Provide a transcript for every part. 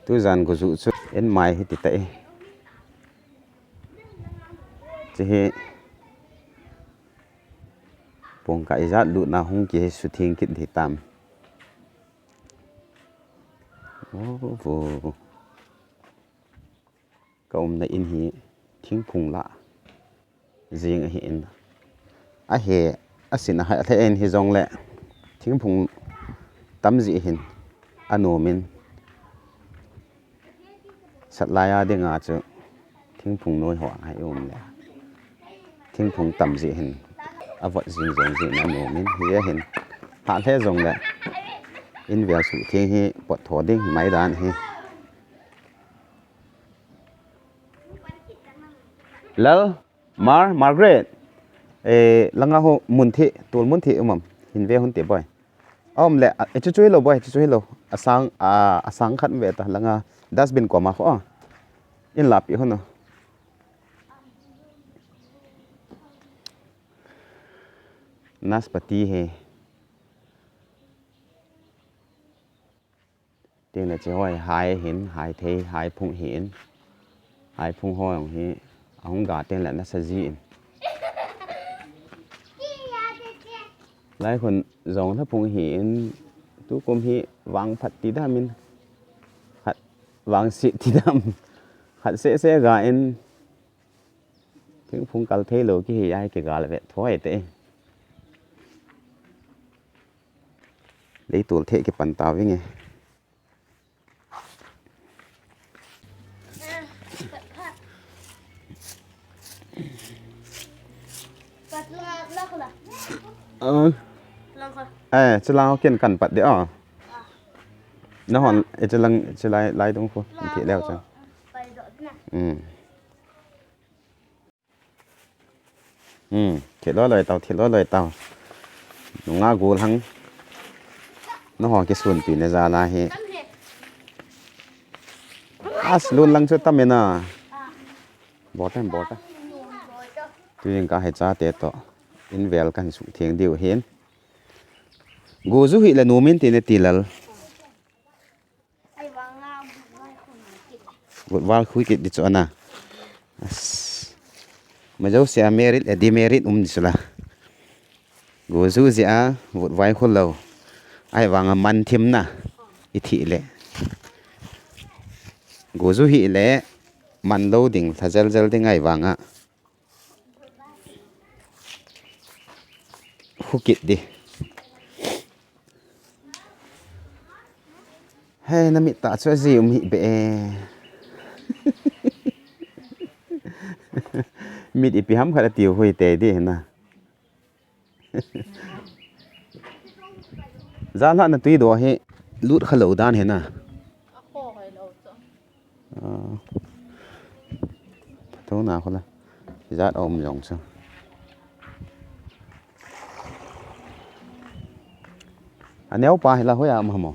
tu zan ko zu chu en mai hi ti tai che he pong kai zat lu na hung ki su thing kit thi tam ô vô công na in hi thing phung la riêng hiện a he a sin a ha the en hi zong le thing phung tam ji hin anomin sat laya de nga chu thing phung noi ho hai le thing phung tam ji hin a vot jing zong ji na anomin hi hin ha the zong le in vel su thing hi pot tho ding mai dan hi lal Margaret langa ho mun thi tul mun thi hin ve hun te boy le chu chu lo boy chu chu lo asang khat ve ta langa dustbin ko ma kho in la pi hono naspati he tiếng là chỉ hỏi hai thế hai phung hoi ông hi ông gà tiếng là nó sẽ gì lạiคนgiốngถ้าphung hiển tu cùng hi vàng phật tí đam min hạt vàng xịt tí đam hạt sẽ gà en tiếng phung cal thế lo cái hi ai cái gà là vậy thôi thế lấy tuổi thế cái bàn tàu với ngheจะลองเกี่ยนกันปัดเดี๋ยวน้าหอนจะลังจะไล่ตรงพวกที่แล้วจังเขียนร้อยเลยเต่าเขียนร้อยเลยเต่าหนุ่งากูทั้งน้าหอนกี่ส่วนปีในซาลาเฮลุนลังชุดตั้มเมน่าบอดตัวยังก็ให้จ้าเตะต่ออินเวลกันสุเทียงเดียวเห็นกูจุหิละนูมินตีเนตีลลบุตรวาลคุยกิดดิจอนะมาเจ้าเสียเมริตดีเมริตดิสุละกูจุเสียบุตรไว้คนเราไอ้วางมันทิมนะอิทิเละกูจุหิเละมันโลดิ่งถ้าเจลดิ่งไอ้วางอ่ะคุกิดดิเฮ้ยน้ำมิตาช่วยสิมิเบมิดอีพิฮัมขัดติวหุยเตดิเห็นนะจานละนั่นตุยตัวให้ลุดขลุ่ยด้านเห็นนะทุกหน้าคนละจานอมยองซังอันนี้เอาไปแล้วหัวมาหมอ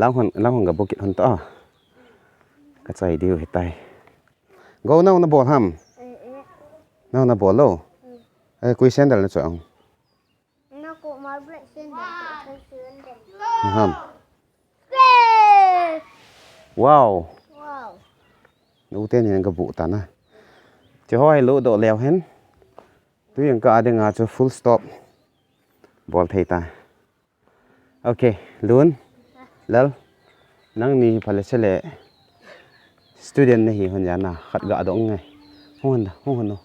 ล้างคนกับบุกิคนต่อกระจายดีอยู่ให้ตายก็น่าหน้าบอลห้ามน่าหน้าบอลโลคุยเส้นเดียวเลยจ้ะน่ากูมาเบรกเส้นเดียวห้ามว้าวดูเต้นยังกับบุตานะจะห้อยรู้โดดแล้วเห็นตัวยังก็อาจจะงาจะ full stop บอลไทยตาโอเคลุ้นแล้วนั่งนี่พอเลยเฉลย student นี่คนยานะขัดกะดงไงห้องหันเนาะ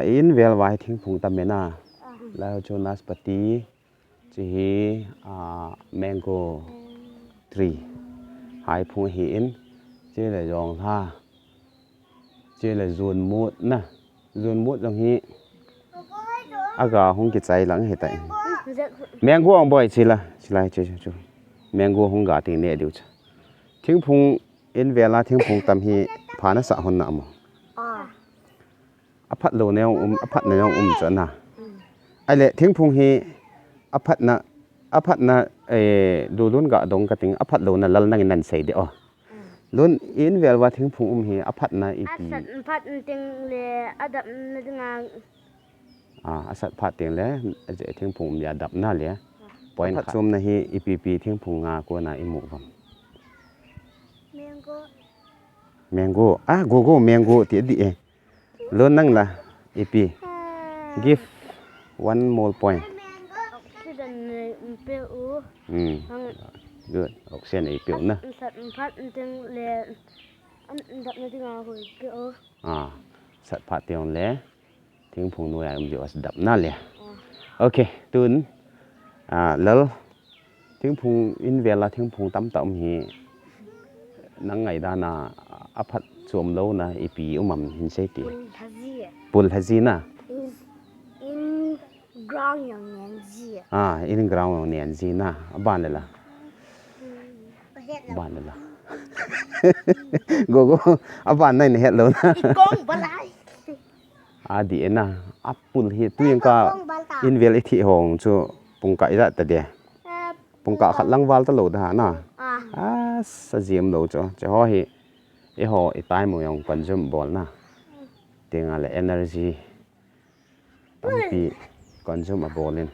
อินเวลไว้ทิ้งผงตามเมน่า แล้วโจนัสปฏิจีแมงโก้ทรีหายพุงหินเจ๊เลยยองท่าเจ๊เลยจูนมุดนะจูนมุดตรงนี้อากาศคงกิจใจหลังเหตุใดแมงโก้บ่อยสิละเจ๊แมงโก้คงกาติงเนี่ยเดียวจ้ะทิ้งพุงอินเวลาทิ้งพุงตำฮีผ่านสะหนน้ำอภัดโลเนียอภัดเนียจวนน่ะไอเละทิ้งพุงฮีอภัดนะดูรุ่นกะดงกะติงอภัดโลน่ะลลนั่งนั่นใส่เดียวรุ่นอินเวลว่าทิ้งพุงฮีอภัดนะอีปีสัตพัดติงเลยอดับนั่งงอาสัตพัดติงเลยจะทิ้งพุงยาดับน่าเลยปอยพัดซุ่มนะฮีอีปีทิ้งพุงงากว่าน่ะอีหมูบัมแมงโก้โกแมงโก้ที่ดีรุ่นนั่งละอีปี give one more point good ออกเส้นไอเปียวนะสัตว์พัดติงเลยดับนั่งงาคุยเปียวสัตว์พัดติงเลยทิ้งพุงหน่วยมันอยู่ดับน่าเลยโอเคตุนแล้วทิ้งพุงอินเวลาทิ้งพุงต่ำฮีนั่งไงด้านาอภัดสวมโลนะอีปีอุมัมหินเซติปุลฮาซีนะอินกราวอย่างเนียนจีอินกราวอย่างเนียนจีนะบ้านเลยล่ะบ้านเลยล่ะโกบ้านไหนเนี่ยเห็ดเลยนะกงบลายดีนะปุลเฮตุยังก็อินเวลอีที่ห้องจู่ปุงกะอีละแต่เดียปุงกะขัดลังวาลตลอดหานะสะเจียมโลจ้ะจะห่อเฮห่อไอตายมวยองกันจมบอลนะเตียงอะไร energy ตั้งปีกันจมบอลเลย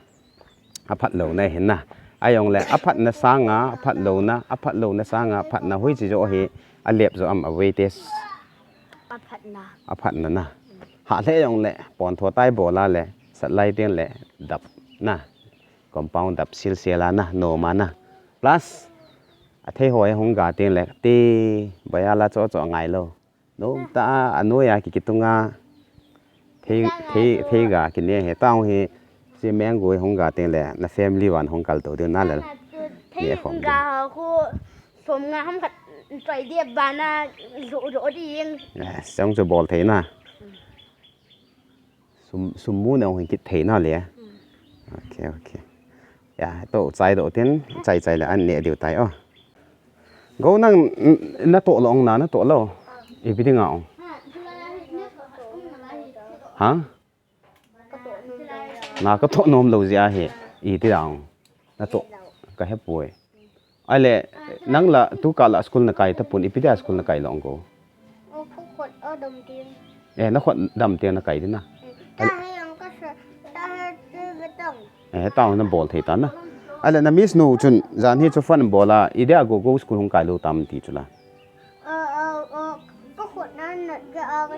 อภัดโลในเห็นนะไอ้ยองแหละอภัดนะสร้างอภัดโลนะอภัดโลนะสร้างอภัดนะหุ้ยจะเฮอเลียบจะอเวเตสอภัดนะหาเล่ยองแหละปอนทัวใต้บอลละแหละสัตว์ไล่เตียงแหละดับนะคอมเพลดับซิลเซียลานะโนมานะ plusเที่ยวหงกาเตียงแหละตีใบอะไรจ่อไงโลโน้ตาอันนู้นกิตุงาเที่กากินเนี่ยเหต้าเฮเสียแมงกูหงกาเตียงแหละน่ะ family วันหงกาตัวเดียวนั่นแหละเนี่ยของกาคูสมงามผัดใจเดียบบานาโรดีเองจังจะบอลเทน่ะสมมุติเอาให้คิดเทน่ะเลยโอเคอย่าโตใจโตเตียนใจแล้วอันเนี่ยเดี๋ยวตายอ๋อก็นั่งน่าโตลงน่ะน่าโตแล้วอีพี่ที่เงาฮะน่าก็โตนมเราจะเหอีที่เราน่าโตก็ให้ป่วยไอ้เล่นั่งละตุกาละสกุลนักไก่ถ้าปุ่นอีพี่ที่สกุลนักไก่ลองก็ขวดดมเตียงนักขวดดำเตียงนักไก่ดินะตาให้ยังก็ตาให้ไม่ต้องต้องนั่นบอลเทตันนะอะไรนะมิสนูจุนจานที่จะฟันบอลละอีเดียกูสกุลของไก่ลูตามตีจุละก็ขวดนั่นน่ะจะเอาไป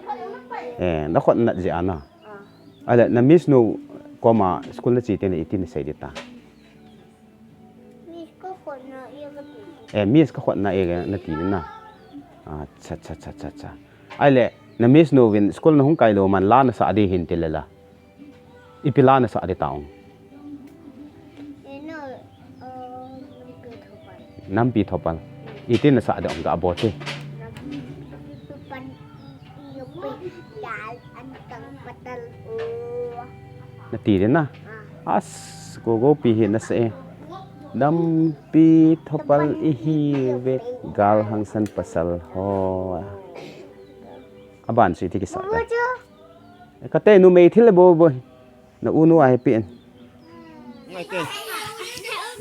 นักขวดนั่นจะอันน่ะอะไรนะมิสนูก็มาสกุลละจีเตียนอีที่นี่ใส่ดิตามิสก็ขวดน่ะเองก็ตีมิสก็ขวดน่ะเองนั่นตีนี่นะชัดอะไรนะมิสนูวินสกุลของไก่ลูมันล้านสะดีหินติเลละอีพิลานสะดีตาวน้ำปีทบัลอีที่น่ะสะดองกับอาบอเช่นาทีเดียนะกูปีเห็นนะเสียน้ำปีทบัลอีฮีเวกกาลหังสันปัสลฮออาบานสิที่กิสระก็เต้นูไม่ที่เลยบ่อยน่ะอูนูไอเปลี่ยน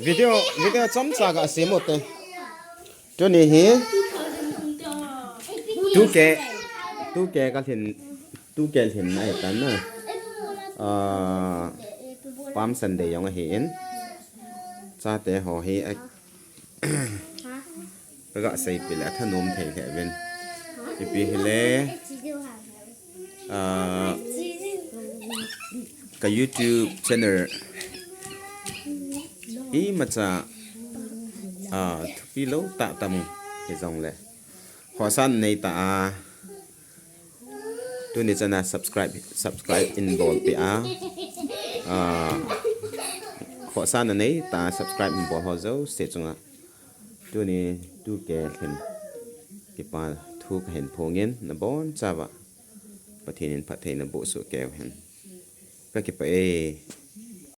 วิดีโอจำสักเสียหมดเลยจนนี่ตู้แกก็เห็นไอ้ตันนะปั๊มสันเดียยังเห็นซาแต่ห่อเฮแล้วก็ใส่ไปแล้วถ้านมเทแค่เป็นอีปีเฮเล่กับ YouTube channel อีมาจากพี่ลูกตาตามุเฮซองเลยขอสั้นในตาตัวนี้จะน่า subscribe in ball ไป ขอสานอันนี้ตา subscribe มีบอกเขาเจ้าเสร็จจังอ่ะตัวนี้ดูแกเห็นกี่ปาทุกเห็นพงเงินนะบอนจ้าวะประเทศนี้ประเทศนบุสุแกเห็นก็เก็บไป